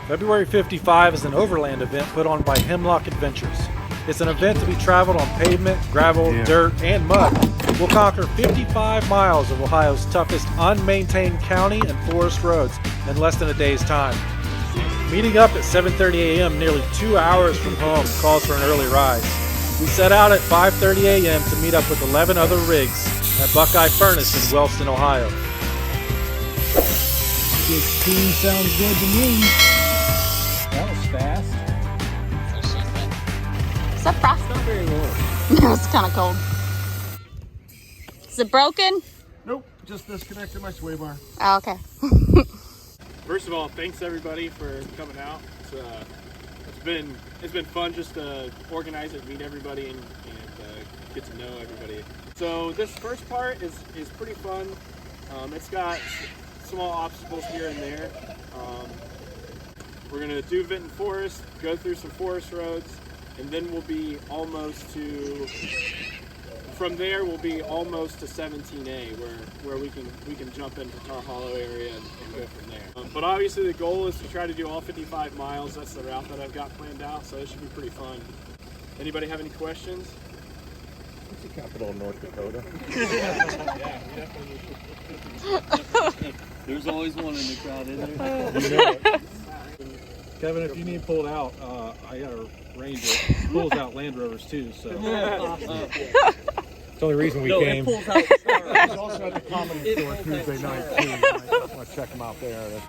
February 55 is an overland event put on by Hemlock Adventures. It's an event to be traveled on pavement, gravel, dirt, and mud. We'll conquer 55 miles of Ohio's toughest unmaintained county and forest roads in less than a day's time. Meeting up at 7:30 a.m. nearly 2 hours from home calls for an early rise. We set out at 5:30 a.m. to meet up with 11 other rigs at Buckeye Furnace in Wellston, Ohio. 16 sounds good to me. That was fast. Is that frost? Not very warm. No, it's kind of cold. Is it broken? Nope, just disconnected my sway bar. Oh, okay. First of all, thanks everybody for coming out. It's been fun just to organize it, meet everybody, and get to know everybody. So this first part is pretty fun. It's got small obstacles here and there. We're gonna do Vinton Forest, go through some forest roads, and then we'll be almost to. From there, we'll be almost to 17A, where we can jump into Tar Hollow area and go from there. But obviously, the goal is to try to do all 55 miles. That's the route that I've got planned out, so it should be pretty fun. Anybody have any questions? What's the capital of North Dakota? There's always one in the crowd, isn't there? You know it. Kevin, if you need pulled out, I got a Ranger. Pulls out Land Rovers too, so. It's the only reason we came. It pulls out the star. He's also at the Comedy Store Tuesday night too. I want to check him out there.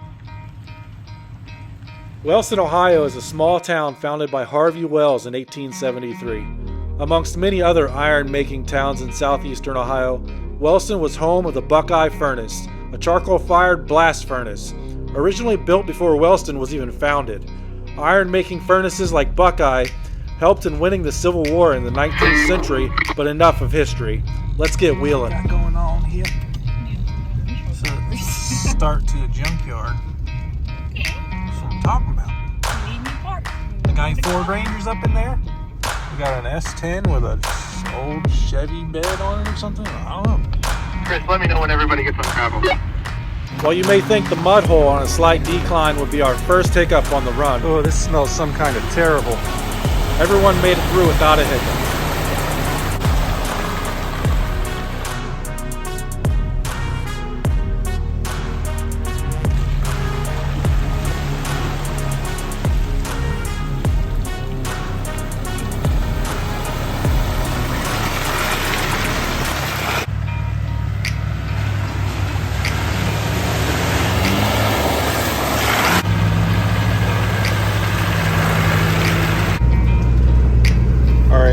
Wellston, Ohio is a small town founded by Harvey Wells in 1873. Amongst many other iron-making towns in southeastern Ohio, Wellston was home of the Buckeye Furnace, a charcoal-fired blast furnace. Originally built before Wellston was even founded, iron-making furnaces like Buckeye helped in winning the Civil War in the 19th century, but enough of history. Let's get wheeling. Got going on here. So, start to a junkyard. That's what I'm talking about. I got any Ford Rangers up in there? We got an S10 with a old Chevy bed on it or something? I don't know. Chris, let me know when everybody gets on gravel. While you may think the mud hole on a slight decline would be our first hiccup on the run, Oh, this smells some kind of terrible. everyone made it through without a hiccup.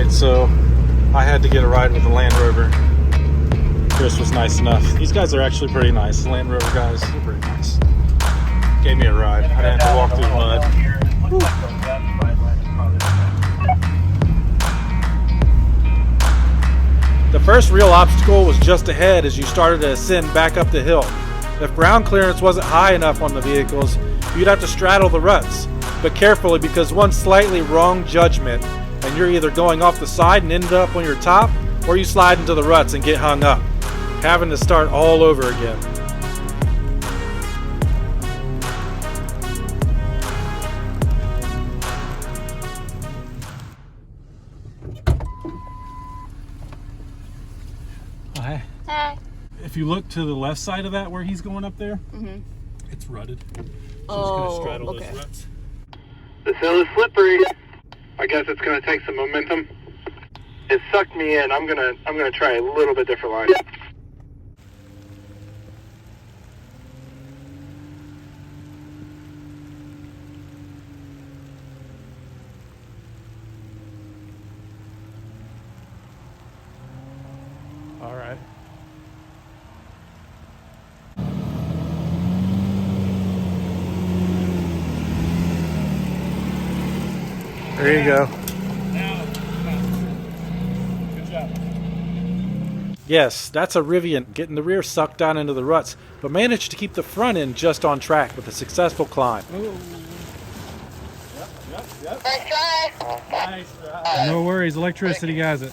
So I had to get a ride with the Land Rover. Chris was nice enough. These guys are actually pretty nice. The Land Rover guys are pretty nice. Gave me a ride. I didn't have to walk through the mud. The first real obstacle was just ahead as you started to ascend back up the hill. If ground clearance wasn't high enough on the vehicles, you'd have to straddle the ruts. But carefully, because one slightly wrong judgment and you're either going off the side and end up on your top, or you slide into the ruts and get hung up, having to start all over again. Hi. Hi. If you look to the left side of that where he's going up there, it's rutted. So it's going to straddle those ruts. This hill is slippery. I guess it's gonna take some momentum. It sucked me in. I'm gonna try a little bit different line. All right. There you go. Good job. Yes, that's a Rivian getting the rear sucked down into the ruts, but managed to keep the front end just on track with a successful climb. Yep. Nice try. No worries, electricity has it.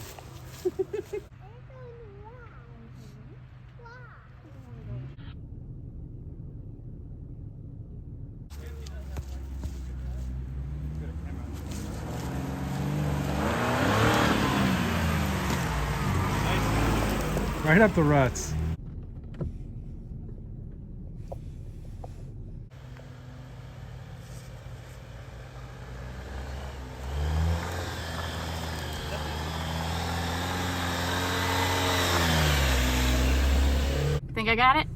Right up the ruts. Think I got it?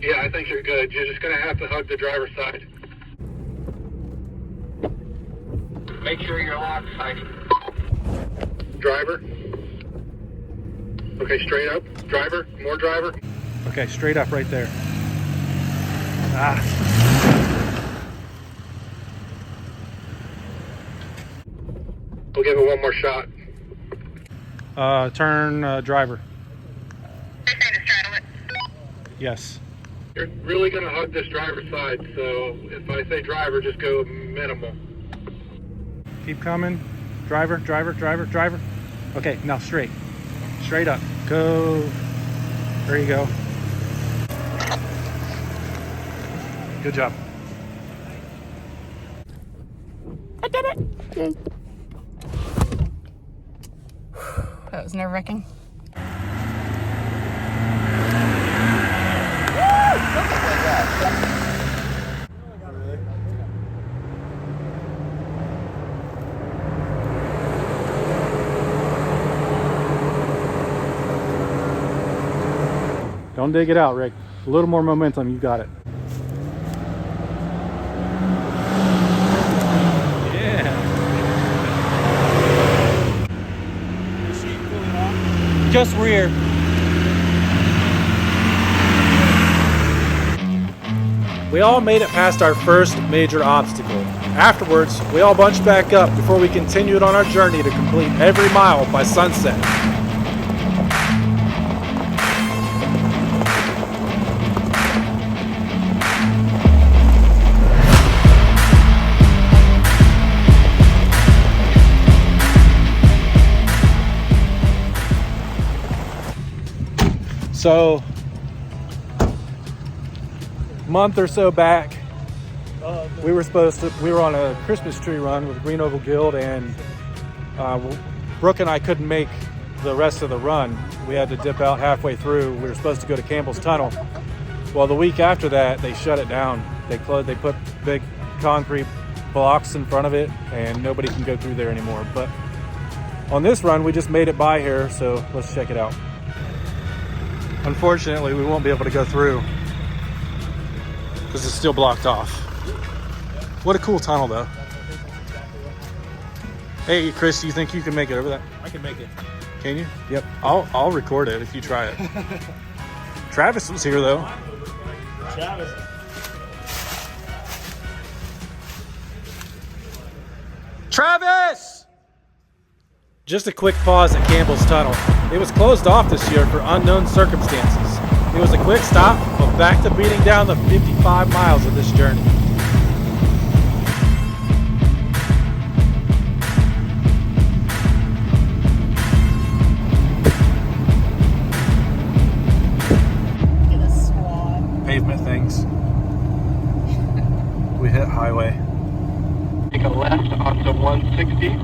Yeah, I think you're good. You're just gonna have to hug the driver's side. Make sure you're locked, Heidi. Driver. Okay, straight up. Driver. More driver. Okay, straight up right there. Ah. We'll give it one more shot. Turn driver. They say to straddle it. Yes. You're really gonna hug this driver's side, so if I say driver, just go minimal. Keep coming. Driver, driver, driver, driver. Okay, now straight. Straight up. Go. There you go. Good job. I did it. Yay. That was nerve-wracking. Don't dig it out, Rick. A little more momentum, you got it. Yeah. Just rear. We all made it past our first major obstacle. Afterwards, we all bunched back up before we continued on our journey to complete every mile by sunset. So, a month or so back, we were on a Christmas tree run with Grown Overland Guild, and Brooke and I couldn't make the rest of the run. We had to dip out halfway through. We were supposed to go to Campbell's Tunnel. Well, the week after that, they shut it down. They put big concrete blocks in front of it, and nobody can go through there anymore. But on this run, we just made it by here, so let's check it out. Unfortunately, we won't be able to go through because it's still blocked off. What a cool tunnel, though. Hey, Chris, do you think you can make it over that? I can make it. Can you? Yep. I'll record it if you try it. Travis was here, though. Travis. Travis! Just a quick pause at Campbell's Tunnel. It was closed off this year for unknown circumstances. It was a quick stop, but back to beating down the 55 miles of this journey. Get a swan. Pavement things. We hit highway. Take a left onto 160.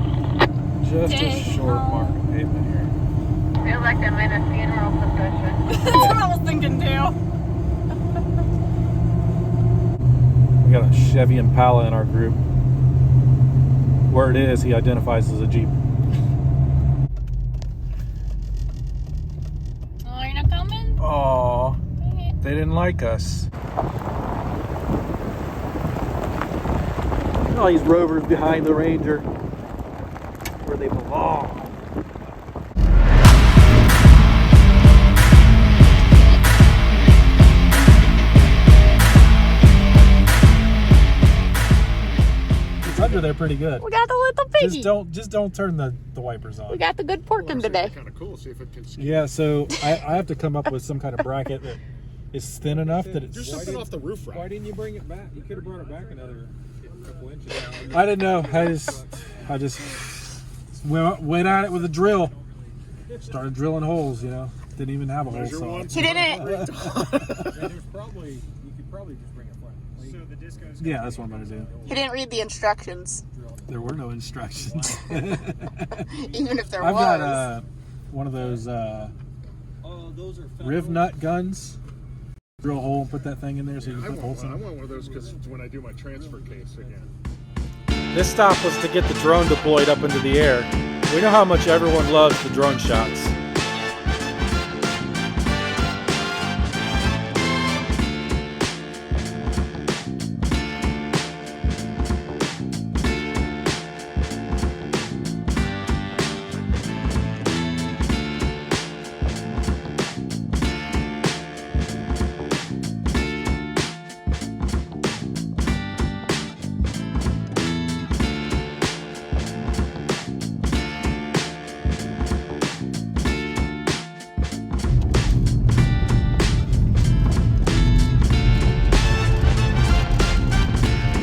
Just Dang. a short mark of pavement here. Feel like I'm in a funeral procession. That's what I was thinking too. We got a Chevy Impala in our group. Where it is, he identifies as a Jeep. Oh, you're not coming? Aww, Dang it. they didn't like us. All these rovers behind the Ranger, where they belong. It's under there pretty good. We got the little piggy. Just don't turn the wipers on. We got the good porking today. Kind of cool. See if it can. Yeah, so I have to come up with some kind of bracket that is thin enough that it's. You're something off the roof rack. Why didn't you bring it back? You could have brought it back another couple inches. I didn't know. I just went at it with a drill. Started drilling holes. Didn't even have a hole saw. He didn't. There's probably you could probably just bring it flat. So the disco's Yeah, that's what I'm gonna do. He didn't read the instructions. There were no instructions. Even if there I've was. got one of those Riv nut guns. Drill a hole and put that thing in there so you can put bolts in I it. want one of those because when I do my transfer case again. This stop was to get the drone deployed up into the air. We know how much everyone loves the drone shots.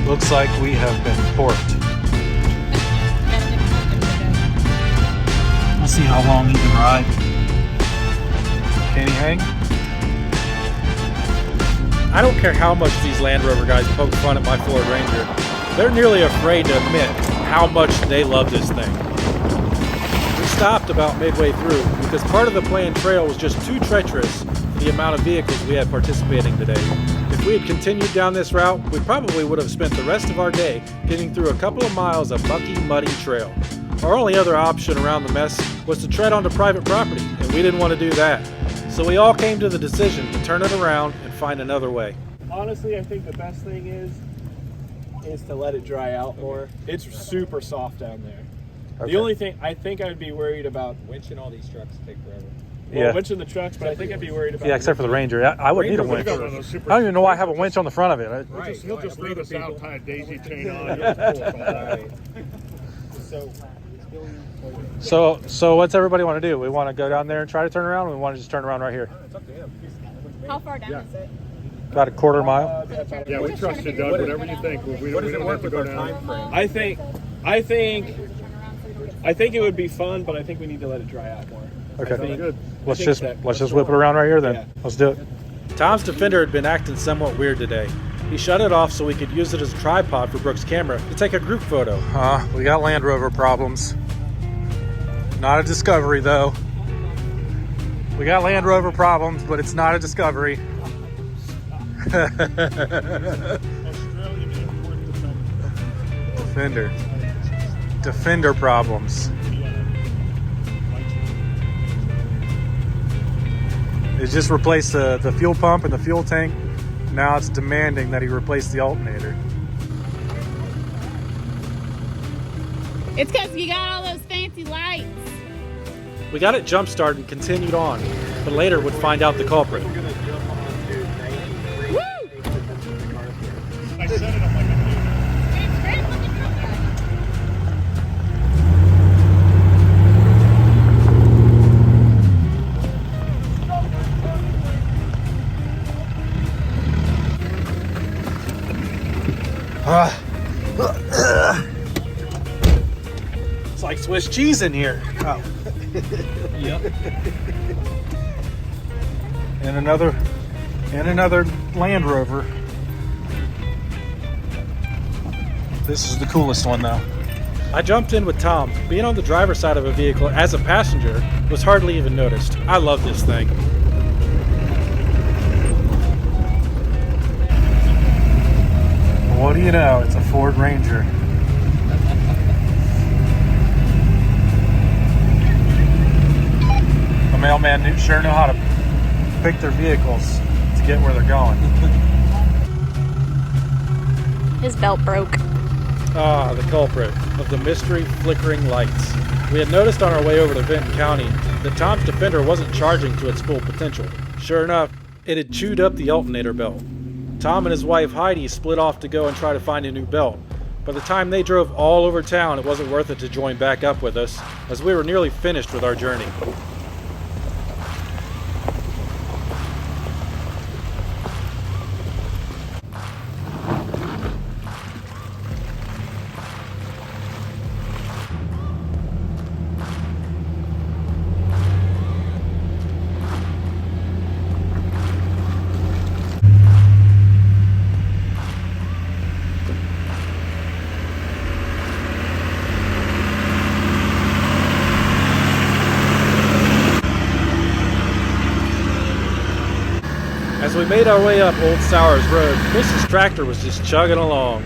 Looks like we have been porked. We'll see how long he can ride. Can he hang? I don't care how much these Land Rover guys poke fun at my Ford Ranger. They're nearly afraid to admit how much they love this thing. We stopped about midway through because part of the planned trail was just too treacherous for the amount of vehicles we had participating today. If we had continued down this route, we probably would have spent the rest of our day getting through a couple of miles of mucky, muddy trail. Our only other option around the mess was to tread onto private property, and we didn't want to do that. So we all came to the decision to turn it around and find another way. Honestly, I think the best thing is to let it dry out more. It's super soft down there. Okay. The only thing I think I'd be worried about Winching all these trucks take forever. Well, winching the trucks, but I think I'd be worried about. Yeah, except for the Ranger. I would need a winch. I don't even know why I have a winch on the front of it. He'll just leave us out, tie a daisy chain on. He'll just pull us all out. So what's everybody want to do? We want to go down there and try to turn around, or we want to just turn around right here? How far down is it? About a quarter mile. Yeah, we trust you, Doug. Whatever you think. We don't have to go down. I think it would be fun, but I think we need to let it dry out more. Okay. Good. Let's just whip it around right here then. Yeah. Let's do it. Tom's Defender had been acting somewhat weird today. He shut it off so we could use it as a tripod for Brooke's camera to take a group photo. We got Land Rover problems. Not a Discovery though. We got Land Rover problems, but it's not a Discovery. Defender problems. It just replaced the fuel pump and the fuel tank. Now it's demanding that he replace the alternator. It's because you got all those fancy lights. We got it jump started and continued on, but later would find out the culprit. I set it up like a It's like Swiss cheese in here. Oh. Yep. And another Land Rover. This is the coolest one though. I jumped in with Tom. Being on the driver's side of a vehicle as a passenger was hardly even noticed. I love this thing. What do you know? It's a Ford Ranger. The mailman sure know how to pick their vehicles to get where they're going. His belt broke. Ah, the culprit of the mystery flickering lights. We had noticed on our way over to Vinton County that Tom's Defender wasn't charging to its full potential. Sure enough, it had chewed up the alternator belt. Tom and his wife Heidi split off to go and try to find a new belt. By the time they drove all over town, it wasn't worth it to join back up with us, as we were nearly finished with our journey. As we made our way up Old Sowers Road, Chris's tractor was just chugging along.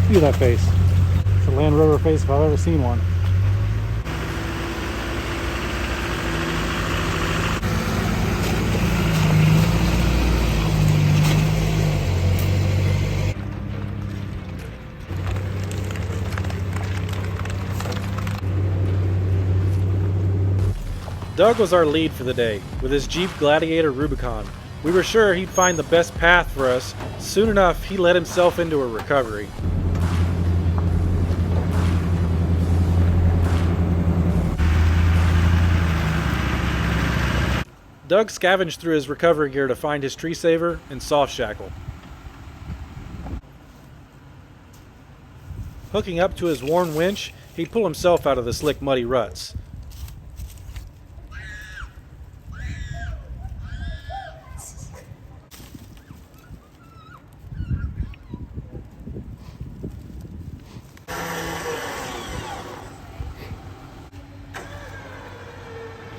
Look at that face. It's a Land Rover face if I've ever seen one. Doug was our lead for the day, with his Jeep Gladiator Rubicon. We were sure he'd find the best path for us. Soon enough, he let himself into a recovery. Doug scavenged through his recovery gear to find his tree saver and soft shackle. Hooking up to his worn winch, he'd pull himself out of the slick, muddy ruts.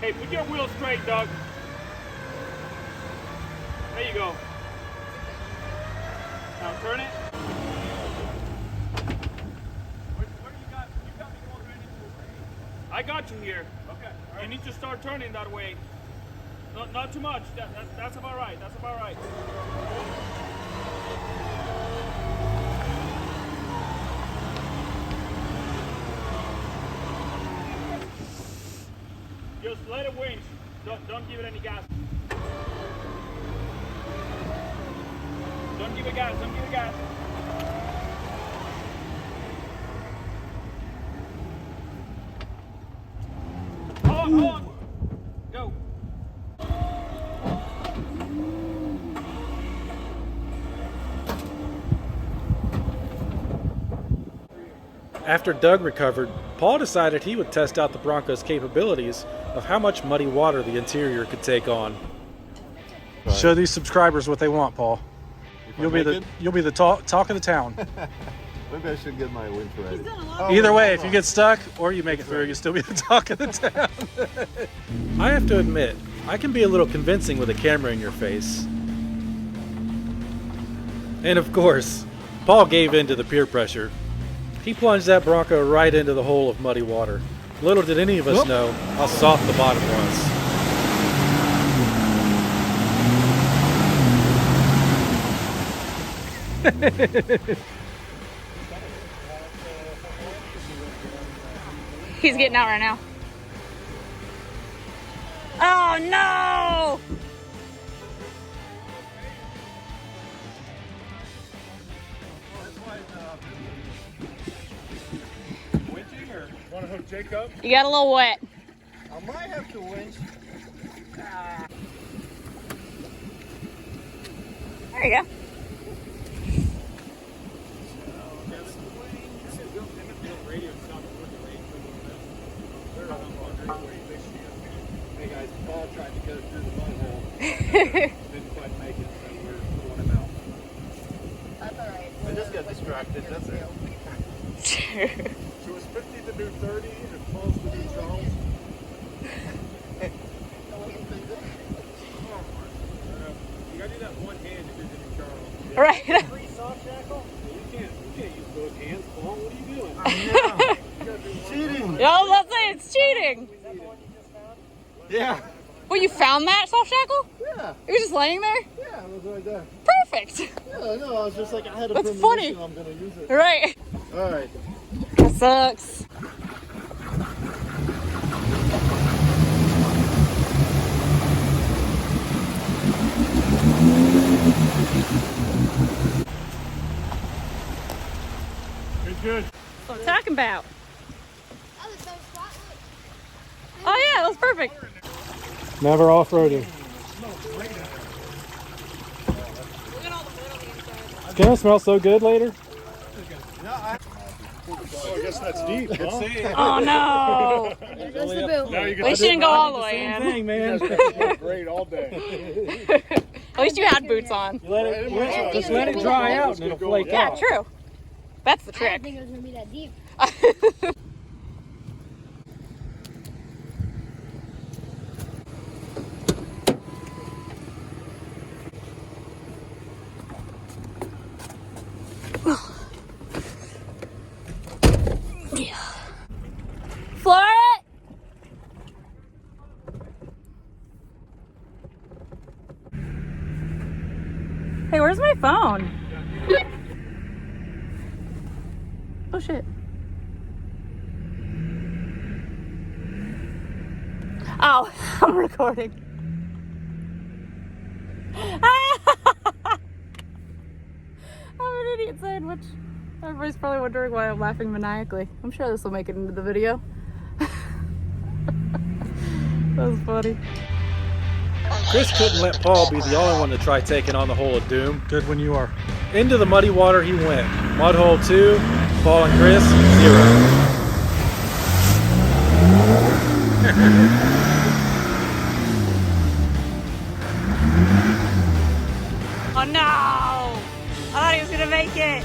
Hey, put your wheel straight, Doug. There you go. Now turn it. Where do you got? You got me going right into. I got you here. Okay. All right. You need to start turning that way. Not too much. That's about right. That's about right. Just let it winch. Don't give it any gas. Don't give it gas. Don't give it gas. Hold on. Go. After Doug recovered, Paul decided he would test out the Bronco's capabilities of how much muddy water the interior could take on. Right. Show these subscribers what they want, Paul. You'll be the talk of the town. Maybe I should get my winch ready. Either way, if you get stuck or you make it through, you'll still be the talk of the town. I have to admit, I can be a little convincing with a camera in your face. And of course, Paul gave in to the peer pressure. He plunged that Bronco right into the hole of muddy water. Little did any of us know how soft the bottom was. He's getting out right now. Oh no! Want to hook Jake up? You got a little wet. I might have to winch. There you go. Hey guys, Paul tried to go through the mud hole. Didn't quite make it, so we're pulling him out. That's alright. I just got distracted, that's it. So it's 50 to do 30 and Paul's to do Charles? You gotta do that one hand if you're doing Charles. Right. Free soft shackle? You can't use both hands, Paul. What are you doing? Cheating. Yo, let's say it's cheating. Yeah. Well, you found that soft shackle? Yeah. It was just laying there? Yeah, it was right there. Perfect. Yeah, no, I was just like, I had a That's premonition funny. I'm gonna use it. Right. All right. That sucks. Good. That's what I'm talking about. Oh, there's no spot. Oh yeah, that was perfect. Never off-roading. It's gonna smell so good later. Oh, I guess that's deep, huh? Oh no. There goes the boom. Now you At least you didn't go all the way in. Thing, man. great all day. At least you had boots on. Just let it dry out and it'll flake Yeah, out. true. That's the I didn't trick. think it was gonna be that deep. Floor it. Hey, where's my phone? Oh shit. Oh, I'm recording. I'm an idiot sandwich. Everybody's probably wondering why I'm laughing maniacally. I'm sure this will make it into the video. That was funny. Chris couldn't let Paul be the only one to try taking on the hole of doom. Good when you are. Into the muddy water he went. Mud hole 2, Paul and Chris, 0. Oh no! I thought he was gonna make it.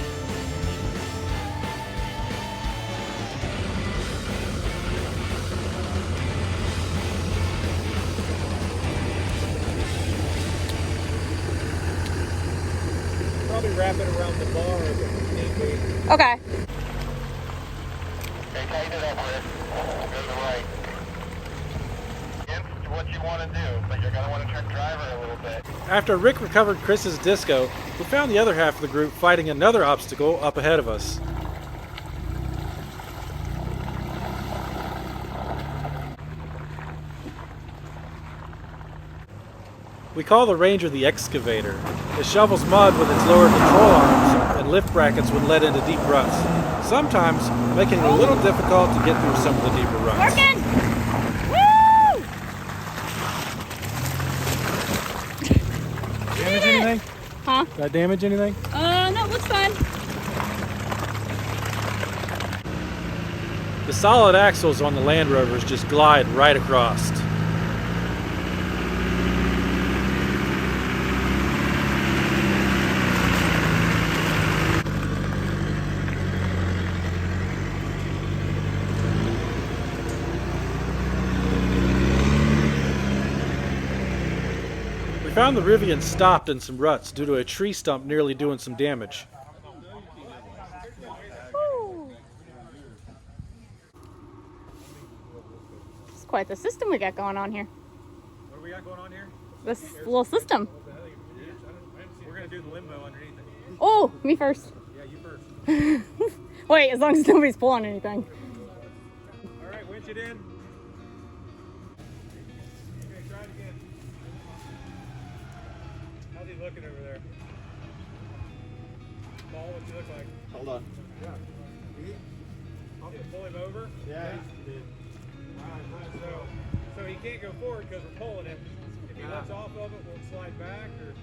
Probably wrap it around the bar if it need be. Okay. Hey, tighten it up, Rick. Go to the right. It's what you want to do, but you're going to want to turn driver a little bit. After Rick recovered Chris's disco, we found the other half of the group fighting another obstacle up ahead of us. We call the Ranger the excavator. It shovels mud with its lower control arms and lift brackets when led into deep ruts, sometimes making it a little difficult to get through some of the deeper ruts. Working! Woo! Damage anything? Huh? Did I damage anything? No, looks fine. The solid axles on the Land Rovers just glide right across. We found the Rivian stopped in some ruts due to a tree stump nearly doing some damage. It's quite the system we got going on here. What do we got going on here? This little system. We're going to do the limbo underneath it. Oh, me first. Yeah, you first. Wait, as long as nobody's pulling anything. All right, winch it in. Okay, try it again. How's he looking over there? Paul, what's he look like? Hold on. Yeah. Pull him over? Yeah. So he can't go forward because we're pulling him. If he lets off of it, will it slide back? Or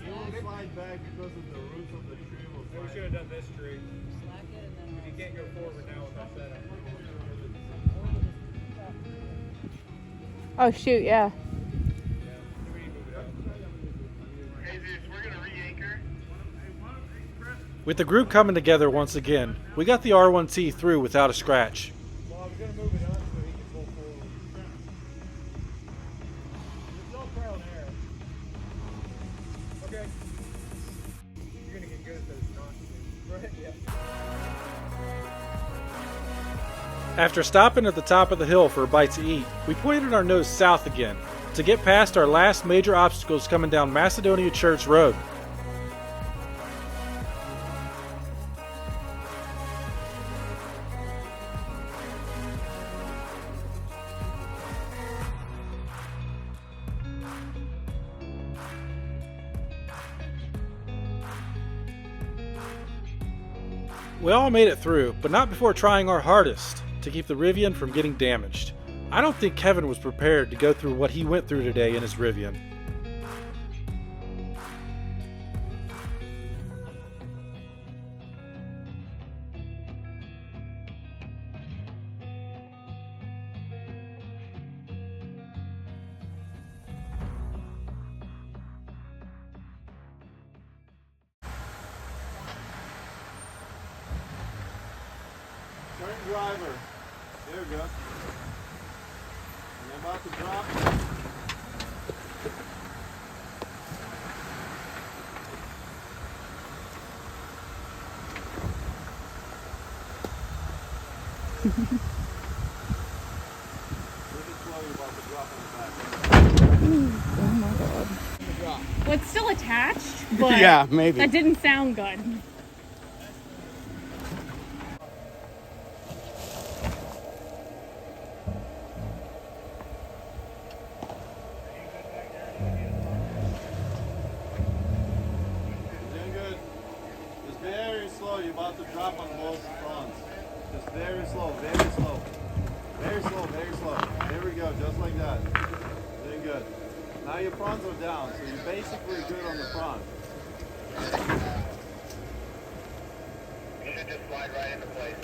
You will slide back because of the roots of the tree. maybe we should have done this tree. If you can't go forward now with that setup. Oh shoot, yeah. With the group coming together once again, we got the R1T through without a scratch. Well, I was going to move it up so he can pull forward. After stopping at the top of the hill for a bite to eat, we pointed our nose south again to get past our last major obstacles coming down Macedonia Church Road. We all made it through, but not before trying our hardest to keep the Rivian from getting damaged. I don't think Kevin was prepared to go through what he went through today in his Rivian. Turn driver. There we go. And I'm about to drop. Really slow, you're about to drop on the back. Oh my god. Well, it's still attached, but Yeah, maybe. that didn't sound good. Doing good. Just very slow. You're about to drop on both fronts. Just very slow, very slow. Very slow, very slow. There we go, just like that. Doing good. Now your fronts are down, so you're basically good on the front. You should just slide right into place.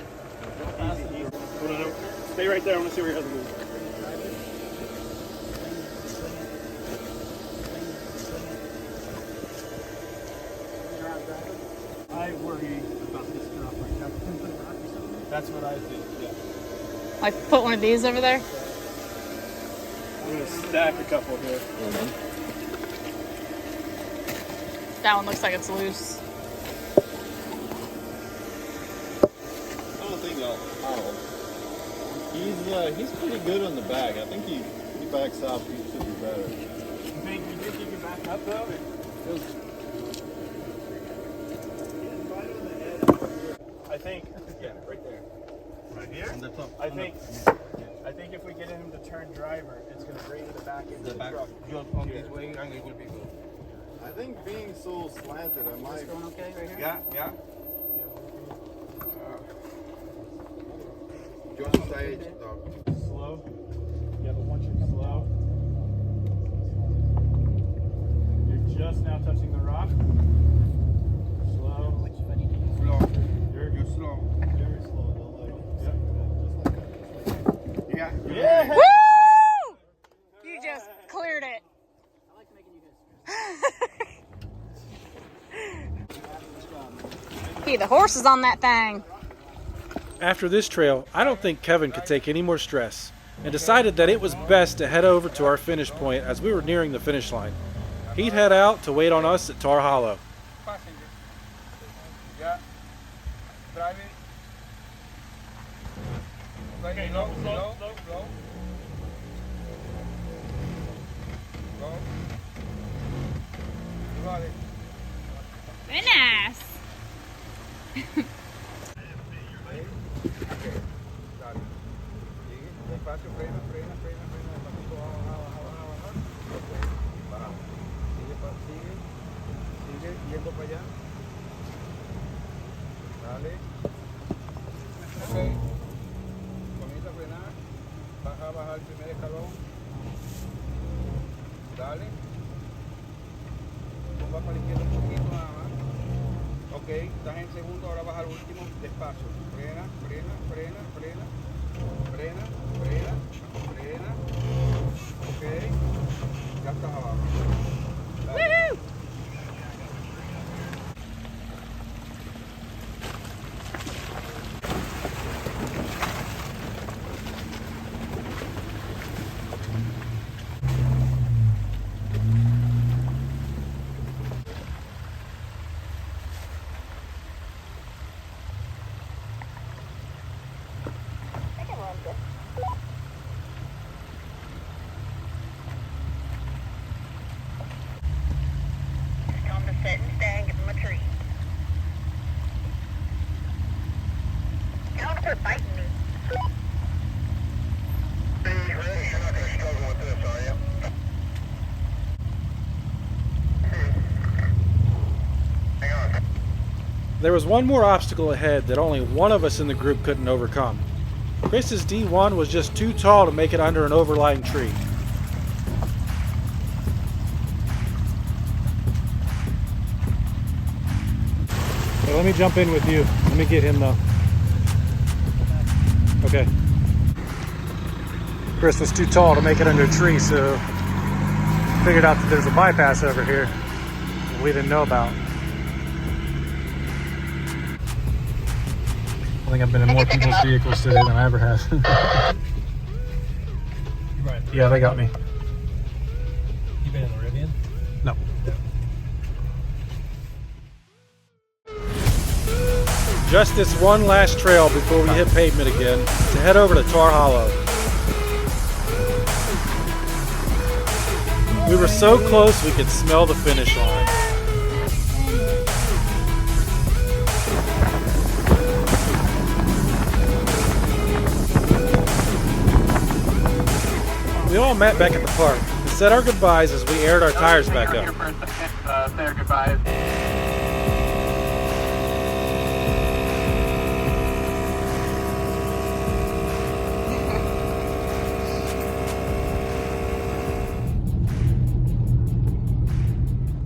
Hold on, stay right there. I want to see where your husband is. I worry about this drop right now. That's what I think, yeah. Like put one of these over there. I'm going to stack a couple here. That one looks like it's loose. I don't think that'll. He's pretty good on the back. I think he backs up. He should be better. You think you can back up though? I think, yeah, right there. Right here? On the top. I think if we get him to turn driver, it's going to raise the back into the truck. On this way, and it will be good. I think being so slanted, I might. Going okay right here? Yeah. Just stage, dog. Slow. Yeah, but once you're slow, you're just now touching the rock. Slow. Slow. You're slow. Very slow. Don't like it. Just like that. Yeah. Yeah. Woo! You just cleared it. Hey, the horse is on that thing. After this trail, I don't think Kevin could take any more stress, and decided that it was best to head over to our finish point as we were nearing the finish line. He'd head out to wait on us at Tar Hollow. Passenger. Yeah. Driving. Okay, slow. Go. You got it. Very nice. Dale. Sigue, despacio, frena, despacito, baja. Ok, paramos. Sigue, yendo para allá. Dale. Ok. Comienza a frenar. Baja el primer escalón. Dale. Va para la izquierda un poquito nada más. Ok, estás en segundo, ahora baja al último, despacio. Frena. Ok, ya estás abajo. Dale. There was one more obstacle ahead that only one of us in the group couldn't overcome. Chris's D1 was just too tall to make it under an overlying tree. Okay, let me jump in with you. Let me get him though. Okay. Chris was too tall to make it under a tree, so figured out that there's a bypass over here that we didn't know about. I think I've been in more people's vehicles today than I ever have. Yeah, they got me. You been in the Rivian? No. Just this one last trail before we hit pavement again to head over to Tar Hollow. We were so close we could smell the finish line. We all met back at the park and said our goodbyes as we aired our tires back up. Say our goodbyes.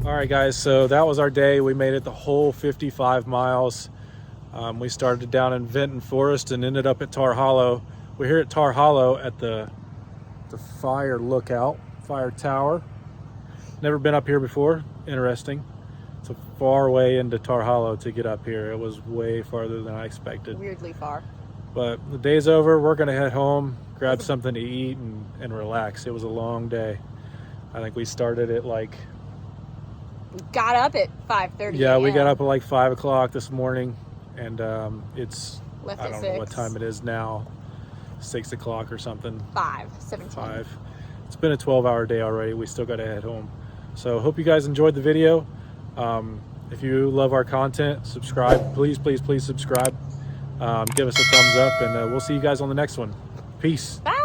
All right, guys, so that was our day. We made it the whole 55 miles. We started down in Vinton Forest and ended up at Tar Hollow. We're here at Tar Hollow at the fire lookout, fire tower. Never been up here before. Interesting. It's a far way into Tar Hollow to get up here. It was way farther than I expected. Weirdly far. But the day's over. We're gonna head home, grab something to eat and relax. It was a long day. I think we started at like... We got up at 5:30. Yeah, we got up at like 5 o'clock this morning, and it's, Left I at don't know what 6. time it is now, 6 o'clock or something. 17. 5. It's been a 12-hour day already. We still got to head home. So hope you guys enjoyed the video. If you love our content, subscribe. Please, please, please subscribe. Give us a thumbs up, and we'll see you guys on the next one. Peace. Bye.